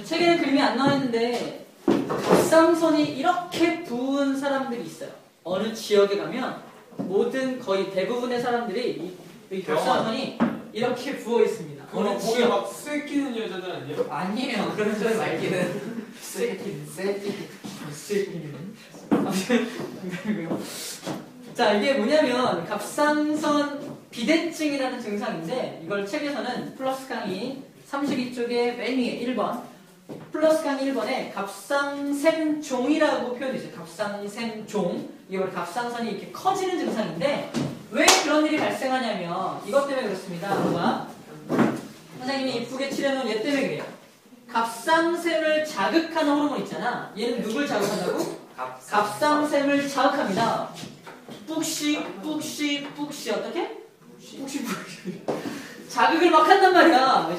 책에는 그림이 안 나와 있는데 갑상선이 이렇게 부은 사람들이 있어요. 어느 지역에 가면 모든 거의 대부분의 사람들이 이 갑상선이 이렇게 부어 있습니다. 어느 목에 지역. 막 쇠끼는 여자들 아니에요? 아니에요. 그런 소리 말기는. 자, 이게 뭐냐면 갑상선 비대증이라는 증상인데 이걸 책에서는 플러스 강의 32쪽에 맨 위에 1번 플러스 강의 1번에 갑상샘종이라고 표현했어요. 갑상샘종. 이게 바로 갑상선이 이렇게 커지는 증상인데 왜 그런 일이 발생하냐면 이것 때문에 그렇습니다. 봐봐. 선생님이 이쁘게 칠해놓은 얘 때문에 그래요. 갑상샘을 자극하는 호르몬 있잖아. 얘는 누굴 자극한다고? 갑상샘을 자극합니다. 뿍시 어떻게? 뿍시 자극을 막 한단 말이야.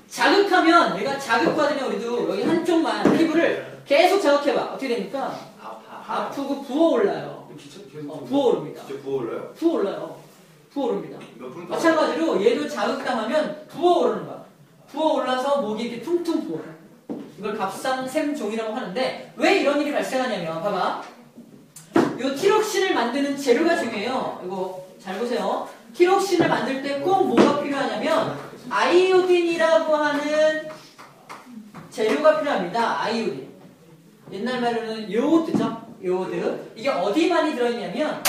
자극하면 얘가 자극받으면 우리도 여기 한쪽만 피부를 계속 자극해봐. 어떻게 됩니까? 아프고 부어올라요. 부어오릅니다. 진짜 부어올라요? 부어오릅니다. 마찬가지로 얘도 자극당하면 부어오르는 거야. 부어올라서 목이 이렇게 퉁퉁 부어요. 이걸 갑상샘종이라고 하는데 왜 이런 일이 발생하냐면 봐봐. 요 티록신을 만드는 재료가 중요해요. 이거 잘 보세요. 티록신을 만들 때 꼭 뭐가 필요하냐면 아이오딘이라고 하는 재료가 필요합니다. 아이오딘. 옛날 말로는 요오드죠. 요오드. 이게 어디 많이 들어있냐면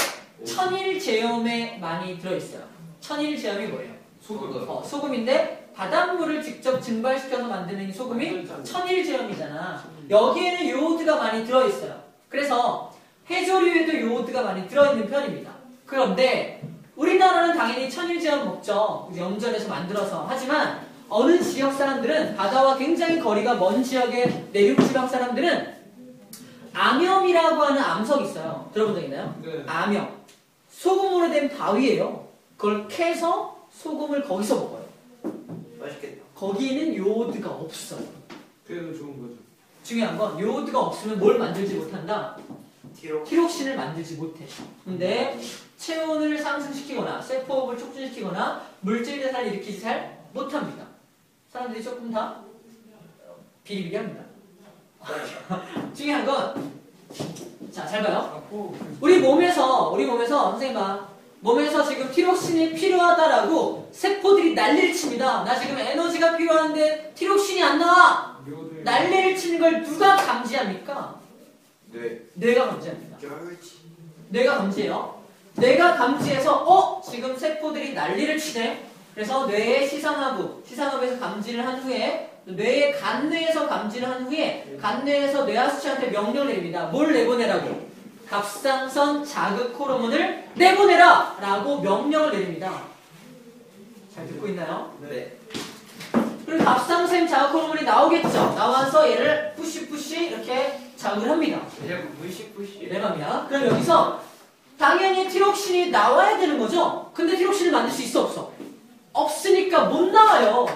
천일제염에 많이 들어있어요. 천일제염이 뭐예요? 소금. 소금인데 바닷물을 직접 증발시켜서 만드는 이 소금이 천일제염이잖아. 여기에는 요오드가 많이 들어있어요. 그래서 해조류에도 요오드가 많이 들어있는 편입니다. 그런데 우리나라는 당연히 천일제염 먹죠. 염전에서 만들어서. 하지만 어느 지역 사람들은 바다와 굉장히 거리가 먼 지역의 내륙지방 사람들은 암염이라고 하는 암석이 있어요. 들어본 적 있나요? 네. 암염. 소금으로 된 바위예요. 그걸 캐서 소금을 거기서 먹어요. 맛있겠다. 거기에는 요오드가 없어요. 그래도 좋은 거죠. 중요한 건 요오드가 없으면 뭘 만들지 못한다? 티록신을 만들지 못해. 근데 체온을 상승시키거나 세포호흡을 촉진시키거나 물질 대사를 일으키지 잘 못합니다. 사람들이 조금 다 비리비리합니다. 중요한 건 자, 잘 봐요. 우리 몸에서 선생님 봐. 몸에서 지금 티록신이 필요하다라고 세포들이 난리를 칩니다. 나 지금 에너지가 필요한데 티록신이 안 나와. 난리를 치는 걸 누가 감지합니까? 뇌가 감지합니다. 뇌가 감지해요. 뇌가 감지해서 지금 세포들이 난리를 치네. 그래서 뇌의 시상하부에서 감지를 한 후에 뇌의 간뇌에서 감지를 한 후에 간뇌에서 뇌하수체한테 명령을 내립니다. 뭘 내보내라고? 갑상선 자극 호르몬을 내보내라! 라고 명령을 내립니다. 잘 듣고 있나요? 네. 그리고 갑상샘 자극 호르몬이 나오겠죠. 나와서 얘를 푸시 이렇게 자극을 합니다. 내갑니다. 그럼 여기서 당연히 티록신이 나와야 되는 거죠. 근데 티록신을 만들 수 있어 없어? 없으니까 못 나와요.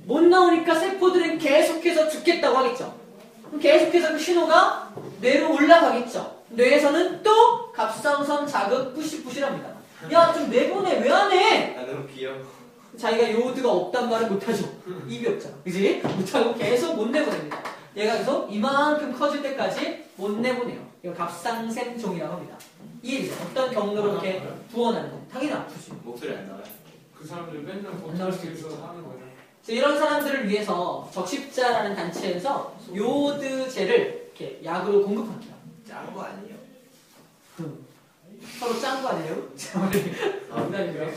못 나오니까 세포들은 계속해서 죽겠다고 하겠죠. 그럼 계속해서 그 신호가 뇌로 올라가겠죠. 뇌에서는 또 갑상선 자극 푸시푸시랍니다. 야, 좀 내보내. 왜 안 해? 나 너무 귀여워. 자기가 요오드가 없단 말을 못하죠. 입이 없잖아. 그지? 못하고 계속 못 내보냅니다. 얘가 계속 이만큼 커질 때까지 못 내보내요. 이거 갑상샘종이라고 합니다. 이해되죠? 어떤 경로로 이렇게 부어나는 거. 당연히 아프지. 목소리 안 나와요? 그 사람들 맨날 안 나올 수도 버티면서 있겠죠. 하는 거죠. 이런 사람들을 위해서 적십자라는 단체에서 요오드제를 이렇게 약으로 공급합니다. 짠 거 아니에요? 서로 짠 거 아니에요? 농담이고요.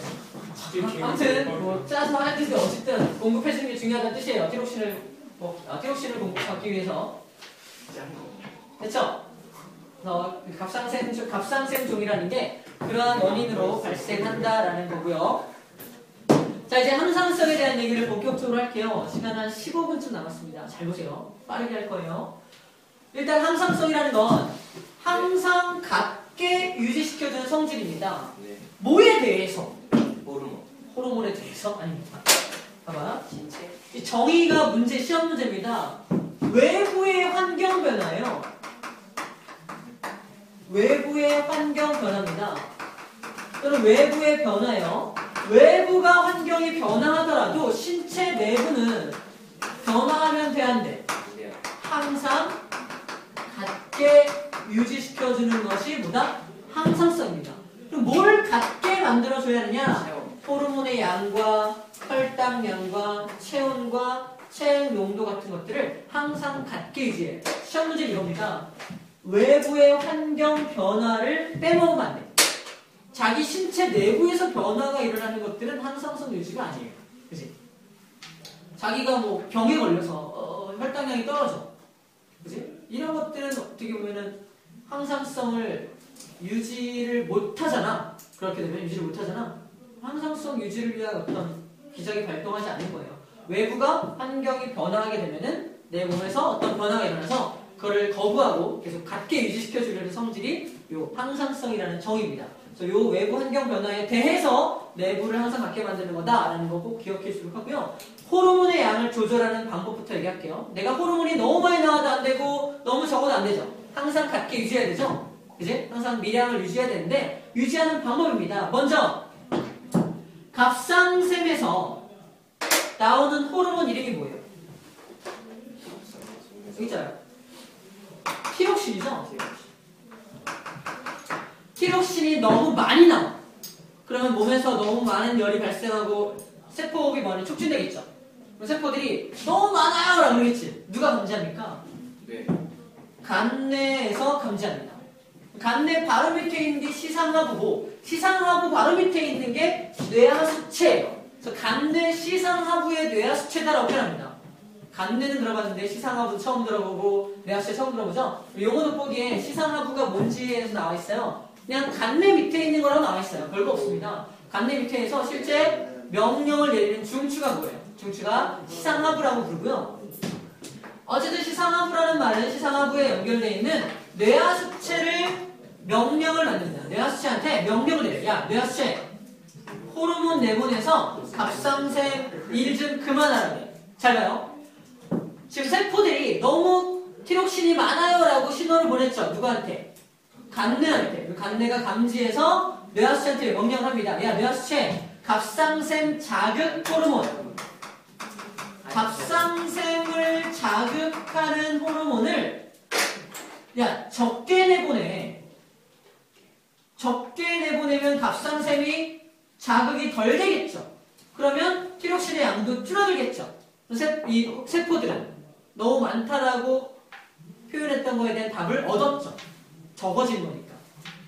진짜 아무튼 뭐 짜서 하는 뜻이 어쨌든 공급해주는 게 중요하다는 뜻이에요. 티록신을 공급하기 위해서. 짠 거. 됐죠? 그래서 갑상샘종이라는 게 그러한 원인으로 발생한다라는 거고요. 자, 이제 항상성에 대한 얘기를 본격적으로 할게요. 시간 한 15분쯤 남았습니다. 잘 보세요. 빠르게 할 거예요. 일단 항상성이라는 건 항상 같게 유지시켜주는 성질입니다. 네. 뭐에 대해서? 호르몬. 호르몬에 대해서? 아닙니다. 봐봐. 신체. 이 정의가 시험 문제입니다. 외부의 환경 변화예요. 외부의 환경 변화입니다. 또는 외부의 변화예요. 외부가 환경이 변화하더라도 신체 내부는 변화하면 돼야 뭐다? 항상성입니다. 그럼 뭘 같게 만들어줘야 하느냐? 호르몬의 양과 혈당량과 체온과 체액 농도 같은 것들을 항상 같게 유지해요. 시험 문제는 이겁니다. 외부의 환경 변화를 빼먹으면 안 돼. 자기 신체 내부에서 변화가 일어나는 것들은 항상성 유지가 아니에요. 그치? 자기가 뭐 병에 걸려서 혈당량이 떨어져. 그치? 이런 것들은 어떻게 보면은 항상성을 유지를 못 하잖아. 그렇게 되면 유지를 못 하잖아. 항상성 유지를 위한 어떤 기작이 발동하지 않는 거예요. 외부가 환경이 변화하게 되면은 내 몸에서 어떤 변화가 일어나서 그거를 거부하고 계속 같게 유지시켜주려는 성질이 요 항상성이라는 정의입니다. 그래서 요 외부 환경 변화에 대해서 내부를 항상 같게 만드는 거다라는 거 꼭 기억해 주도록 하고요. 호르몬의 양을 조절하는 방법부터 얘기할게요. 내가 호르몬이 너무 많이 나와도 안 되고 너무 적어도 안 되죠. 항상 같게 유지해야 되죠. 그지? 항상 미량을 유지해야 되는데 유지하는 방법입니다. 먼저 갑상샘에서 나오는 호르몬 이름이 뭐예요? 여기 있잖아요. 티록신이죠? 티록신이 너무 많이 나와. 그러면 몸에서 너무 많은 열이 발생하고 세포호흡이 많이 촉진되겠죠. 그럼 세포들이 너무 많아요! 라고 그러겠지. 누가 감지합니까? 네. 간내에서 감지합니다. 간내 바로 밑에 있는 게 시상하부고 시상하부 바로 밑에 있는 게 뇌하수체예요. 그래서 간내 시상하부의 뇌하수체다라고 표현합니다. 간내는 들어봤는데 시상하부 처음 들어보고 뇌하수체 처음 들어보죠? 요거 돋보기에 시상하부가 뭔지에서 나와 있어요. 그냥 간내 밑에 있는 거라고 나와 있어요. 별거 없습니다. 간내 밑에서 실제 명령을 내리는 중추가 뭐예요? 중추가 시상하부라고 부르고요. 어쨌든 시상하부라는 말은 시상하부에 연결되어 있는 뇌하수체를 명령을 만듭니다. 뇌하수체한테 명령을 내려. 야, 뇌하수체 호르몬 내보내서 갑상샘 일 좀 그만하라고. 잘 봐요. 지금 세포들이 너무 티록신이 많아요 라고 신호를 보냈죠. 누구한테? 간내한테. 간내가 감지해서 뇌하수체한테 명령합니다. 야, 뇌하수체 갑상샘 자극 호르몬. 갑상샘을 자극하는 호르몬을 야 적게 내보내. 적게 내보내면 갑상샘이 자극이 덜 되겠죠. 그러면 티록신의 양도 줄어들겠죠. 이 세포들은 너무 많다라고 표현했던 거에 대한 답을 얻었죠. 적어진 거니까.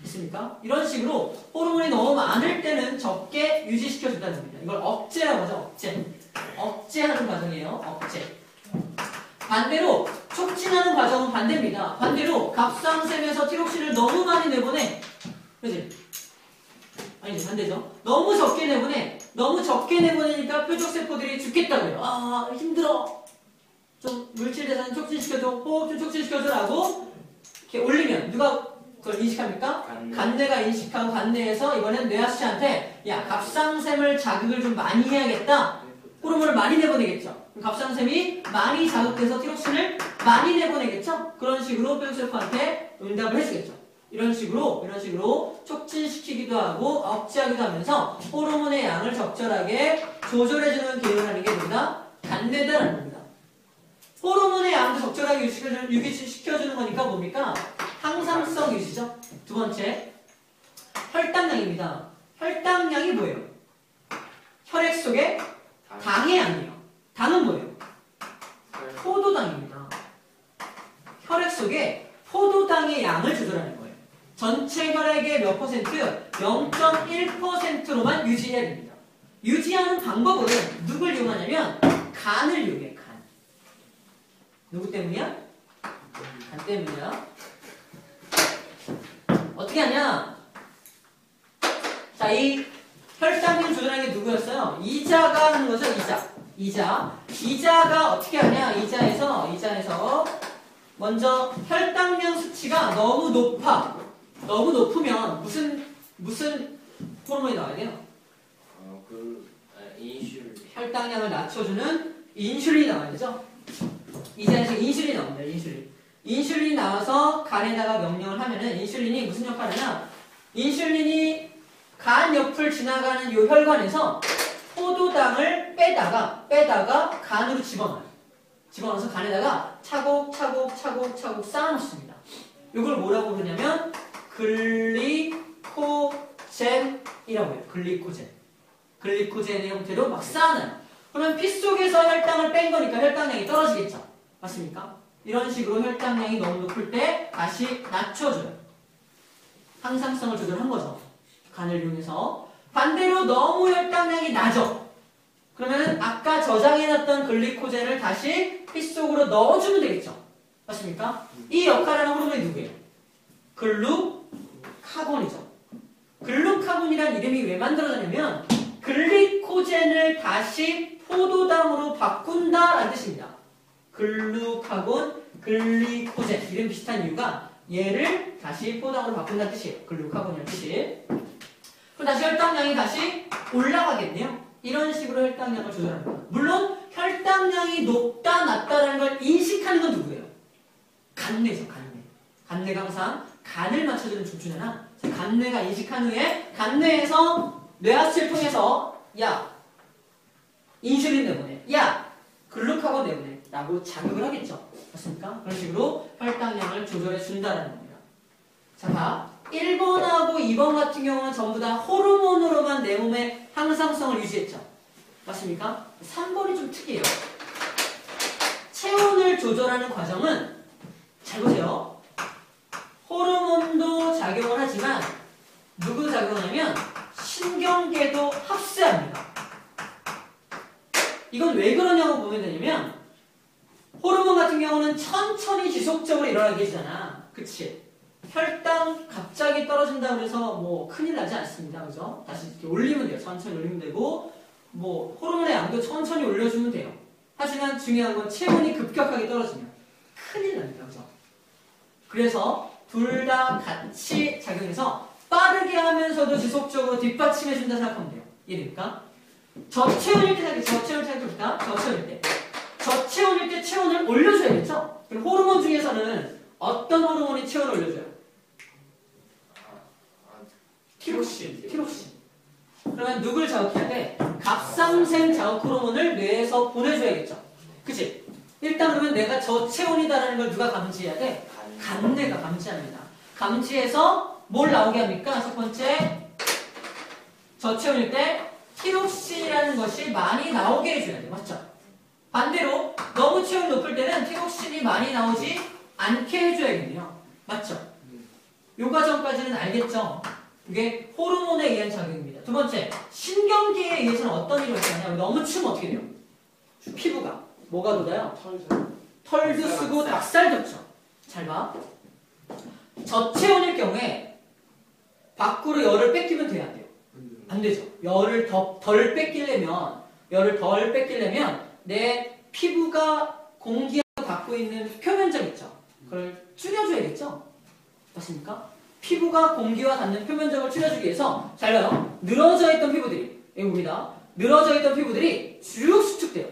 있습니까? 이런 식으로 호르몬이 너무 많을 때는 적게 유지시켜준다는 겁니다. 이걸 억제라고 하죠. 억제. 억제하는 과정이에요. 억제. 반대로 촉진하는 과정은 반대입니다. 반대로 갑상샘에서 티록신을 너무 많이 내보내. 그지? 아니지, 반대죠. 너무 적게 내보내. 너무 적게 내보내니까 표적세포들이 죽겠다고요. 아, 힘들어. 좀 물질 대사는 촉진시켜줘. 호흡 좀 촉진시켜줘라고 이렇게 올리면 누가 그걸 인식합니까? 간내가 인식하고 간내에서 이번엔 뇌하수체한테 야, 갑상샘을 자극을 좀 많이 해야겠다. 호르몬을 많이 내보내겠죠. 갑상샘이 많이 자극돼서 티록신을 많이 내보내겠죠. 그런 식으로 표적세포한테 응답을 해주겠죠. 이런 식으로 촉진시키기도 하고 억제하기도 하면서 호르몬의 양을 적절하게 조절해주는 기능을 하는 게 뭐다? 간내다라는 겁니다. 호르몬의 양도 적절하게 유지시켜주는 거니까 뭡니까? 항상성 유지죠. 두 번째, 혈당량입니다. 혈당량이 뭐예요? 혈액 속에 당의 양이에요. 당은 뭐예요? 포도당입니다. 혈액 속에 포도당의 양을 조절하는 거예요. 전체 혈액의 몇 퍼센트? 0.1%로만 유지해야 됩니다. 유지하는 방법은 누굴 이용하냐면 간을 이용해. 간. 누구 때문이야? 간 때문이야. 어떻게 하냐? 자, 이 혈당량 조절하는 게 누구였어요? 이자가 하는 거죠. 이자가 어떻게 하냐? 이자에서 먼저 혈당량 수치가 너무 높아. 너무 높으면 무슨 호르몬이 나와야 돼요? 인슐린. 혈당량을 낮춰주는 인슐린이 나와야 되죠? 이자에서 인슐린이 나옵니다. 인슐린이 나와서 간에다가 명령을 하면은 인슐린이 무슨 역할을 하냐? 인슐린이 간 옆을 지나가는 요 혈관에서 포도당을 빼다가 간으로 집어넣어서 간에다가 차곡차곡 쌓아놓습니다. 이걸 뭐라고 부르냐면 글리코젠이라고 해요. 글리코젠의 형태로 막 쌓아놔요. 그러면 피 속에서 혈당을 뺀 거니까 혈당량이 떨어지겠죠. 맞습니까? 이런 식으로 혈당량이 너무 높을 때 다시 낮춰줘요. 항상성을 조절한 거죠. 간을 이용해서. 반대로 너무 혈당량이 낮아. 그러면 아까 저장해놨던 글리코젠을 다시 피 속으로 넣어주면 되겠죠. 맞습니까? 이 역할을 하는 호르몬이 누구예요? 글루카곤이죠. 글루카곤이란 이름이 왜 만들어졌냐면 글리코젠을 다시 포도당으로 바꾼다라는 뜻입니다. 글루카곤, 글리코젠 이름 비슷한 이유가 얘를 다시 포도당으로 바꾼다는 뜻이에요. 글루카곤이라는 뜻이. 그럼 다시 혈당량이 다시 올라가겠네요. 이런 식으로 혈당량을 조절하는 거예요. 물론 혈당량이 높다 낮다라는 걸 인식하는 건 누구예요? 간뇌죠. 간뇌가 항상 간을 맞춰주는 족주잖아. 간뇌가 인식한 후에 간뇌에서 뇌하수를 통해서 야 인슐린 내보내, 야 글루카곤 내보내 라고 자극을 하겠죠. 맞습니까? 그런 식으로 혈당량을 조절해 준다는 겁니다. 자, 봐. 1번하고 2번 같은 경우는 전부 다 호르몬으로만 내 몸의 항상성을 유지했죠. 맞습니까? 3번이 좀 특이해요. 체온을 조절하는 과정은 잘 보세요. 호르몬도 작용을 하지만 누구도 작용하냐면 신경계도 합세합니다. 이건 왜 그러냐고 보면 되냐면 호르몬 같은 경우는 천천히 지속적으로 일어나게 해주잖아. 그치? 혈당 갑자기 떨어진다 그래서 뭐 큰일 나지 않습니다. 그죠? 다시 이렇게 올리면 돼요. 천천히 올리면 되고 뭐 호르몬의 양도 천천히 올려주면 돼요. 하지만 중요한 건 체온이 급격하게 떨어지면 큰일 납니다. 그죠? 그래서 둘 다 같이 작용해서 빠르게 하면서도 지속적으로 뒷받침해준다 생각하면 돼요. 이해됩니까? 저체온일 때 생각해. 저체온일 때 생각해봅시다. 저체온일 때. 저체온일 때 체온을 올려줘야겠죠? 그럼 호르몬 중에서는 어떤 호르몬이 체온을 올려줘요? 티록신. 그러면 누굴 자극해야 돼? 갑상생 자극 호르몬을 뇌에서 보내줘야겠죠? 그치? 일단 그러면 내가 저체온이다라는 걸 누가 감지해야 돼? 간뇌가 감지합니다. 감지해서 뭘 나오게 합니까? 첫 번째, 저체온일 때 티록신이라는 것이 많이 나오게 해줘야 돼. 맞죠? 반대로 너무 체온이 높을 때는 티록신이 많이 나오지 않게 해줘야겠네요. 맞죠? 요 과정까지는 알겠죠? 이게 호르몬에 의한 작용입니다. 두 번째, 신경계에 의해서는 어떤 일이 발생하냐? 너무 추우면 어떻게 돼요? 피부가 뭐가 돋아요? 털도 쓰고 닭살도 쳐. 잘 봐. 저체온일 경우에 밖으로 열을 뺏기면 돼야 안 돼요? 안 되죠. 열을 덜 뺏기려면 내 피부가 공기가 갖고 있는 표면적 있죠. 그걸 줄여줘야겠죠. 맞습니까? 피부가 공기와 닿는 표면적을 줄여주기 위해서 잘 봐요. 늘어져 있던 피부들이 여기 봅니다. 늘어져 있던 피부들이 쭉 수축돼요.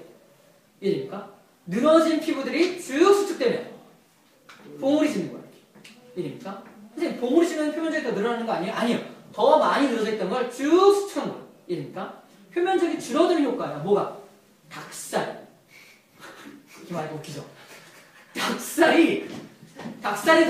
이해됩니까? 늘어진 피부들이 쭉 수축되면 봉우리 지는 거예요. 이해됩니까? 선생님 봉우리 지는 표면적이 더 늘어나는 거 아니에요? 아니요. 더 많이 늘어져 있던 걸 쭉 수축한 거예요. 이해됩니까? 표면적이 줄어드는 효과예요. 뭐가? 닭살. 이렇게 말이 웃기죠? 닭살이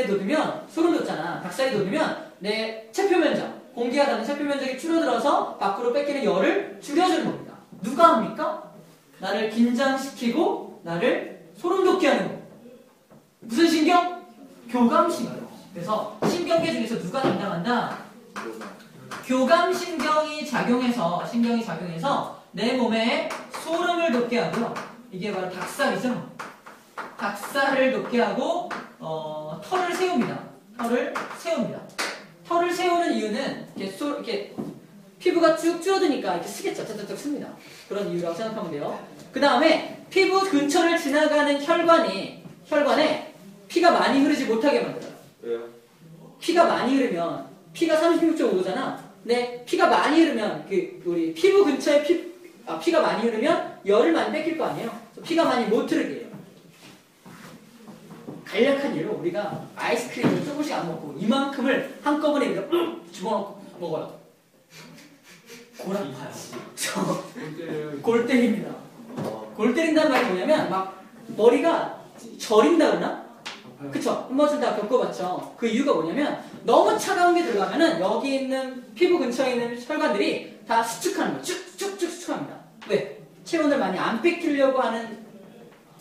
돋으면 소름 돋잖아. 닭살이 돋으면 내 체표면적, 공기가 닿는 체표면적이 줄어들어서 밖으로 뺏기는 열을 줄여주는 겁니다. 누가 합니까? 나를 긴장시키고 나를 소름 돋게 하는 거. 무슨 신경? 교감신경. 그래서 신경계 중에서 누가 담당한다? 교감신경이 작용해서 내 몸에 소름을 돋게 하고요. 이게 바로 닭살이죠. 닭살을 돋게 하고 털을 세웁니다. 털을 세우는 이유는 이렇게 피부가 쭉 줄어드니까 이렇게 쓰겠죠. 쩍쩍쩍 씁니다. 그런 이유라고 생각하면 돼요. 그 다음에 피부 근처를 지나가는 혈관에 피가 많이 흐르지 못하게 만들어요. 왜요? 피가 많이 흐르면 피가 36.5도잖아. 근데 피가 많이 흐르면 우리 피부 근처에 피가 많이 흐르면 열을 많이 뺏길 거 아니에요. 그래서 피가 많이 못 흐르게 해요. 간략한 예로 우리가 아이스크림을 조금씩 안 먹고 이만큼을 한꺼번에 집어넣고 먹어요. 골 아파요. 골 때립니다. 골 때린다는 말이 뭐냐면 막 머리가 저린다 그러나? 그쵸? 한 번쯤 다 겪어봤죠. 그 이유가 뭐냐면 너무 차가운 게 들어가면은 여기 있는 피부 근처에 있는 혈관들이 다 수축하는 거예요. 쭉쭉쭉 수축합니다. 왜? 체온을 많이 안 뺏기려고 하는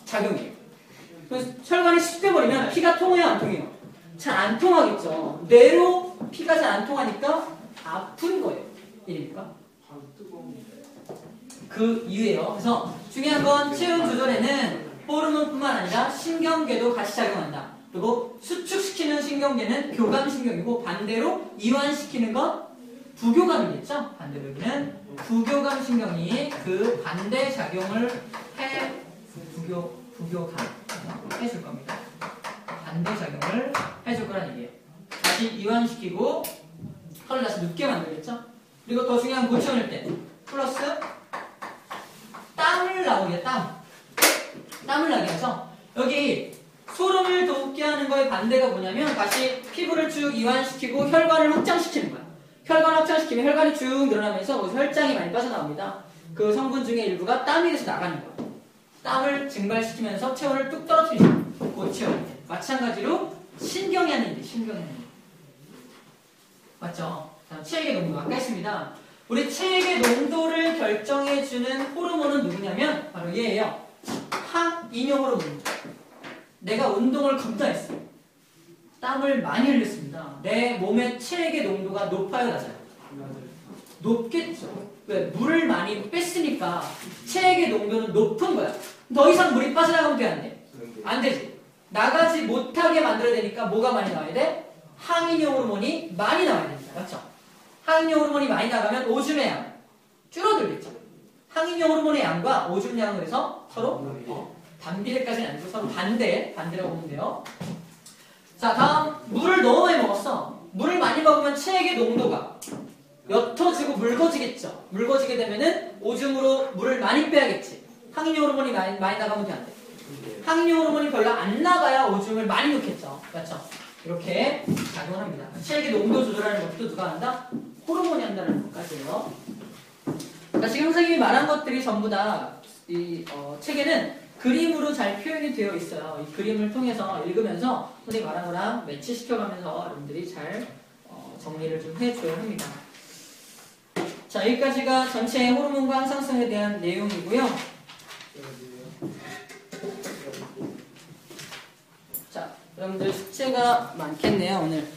작용이에요. 그래서 혈관이 수축해버리면 피가 통해요, 안 통해요? 잘 안 통하겠죠. 뇌로 피가 잘 안 통하니까 아픈 거예요. 이러니까. 그 이유예요. 그래서 중요한 건 체온 조절에는 호르몬뿐만 아니라 신경계도 같이 작용한다. 그리고 수축시키는 신경계는 교감신경이고 반대로 이완시키는 건 부교감이겠죠. 반대로 여기는 부교감신경이 그 반대 작용을 부교감 해줄 겁니다. 반대 작용을 해줄 거란 얘기예요. 다시 이완시키고 털을 다시 눕게 만들겠죠. 그리고 더 중요한 고체온일 때 플러스 땀을 나오게 해요. 땀을 나게 해서 여기 소름을 돋게 하는 거의 반대가 뭐냐면 다시 피부를 쭉 이완시키고 혈관을 확장시키는 거야. 혈관 확장시키면 혈관이 쭉 늘어나면서 거기서 혈장이 많이 빠져나옵니다. 그 성분 중에 일부가 땀이 돼서 나가는 거야. 땀을 증발시키면서 체온을 뚝 떨어뜨리죠. 고체온. 마찬가지로 신경이 하는 일, 신경이 하는 일. 맞죠? 자, 체액의 농도 아까 했습니다. 우리 체액의 농도를 결정해주는 호르몬은 누구냐면 바로 얘예요. 항인용 호르몬. 내가 운동을 겁나 했어. 땀을 많이 흘렸습니다. 내 몸의 체액의 농도가 높아요, 낮아요? 높겠죠. 왜? 물을 많이 뺐으니까 체액의 농도는 높은 거야. 더 이상 물이 빠져나가면 돼, 안 돼? 안 되지. 나가지 못하게 만들어야 되니까 뭐가 많이 나와야 돼? 항인용 호르몬이 많이 나와야 됩니다. 맞죠? 항인용 호르몬이 많이 나가면 오줌의 양 줄어들겠죠. 항인용 호르몬의 양과 오줌 양을 해서 서로 반비례까지는 아니고 서로 반대라고 보면 돼요. 자, 다음 물을 너무 많이 먹었어. 물을 많이 먹으면 체액의 농도가 옅어지고 묽어지겠죠. 묽어지게 되면은 오줌으로 물을 많이 빼야겠지. 항인용 호르몬이 많이 나가면 돼, 안 돼? 항인용 호르몬이 별로 안 나가야 오줌을 많이 넣겠죠. 맞죠? 이렇게 작용을 합니다. 체액의 농도 조절하는 것도 누가 한다? 호르몬이 한다는 것까지예요. 그러니까 지금 선생님이 말한 것들이 전부 다 이 책에는 그림으로 잘 표현이 되어 있어요. 이 그림을 통해서 읽으면서 선생님이 말한 거랑 매치시켜가면서 여러분들이 잘 정리를 좀 해줘야 합니다. 자, 여기까지가 전체 호르몬과 항상성에 대한 내용이고요. 자, 여러분들 숙제가 많겠네요, 오늘.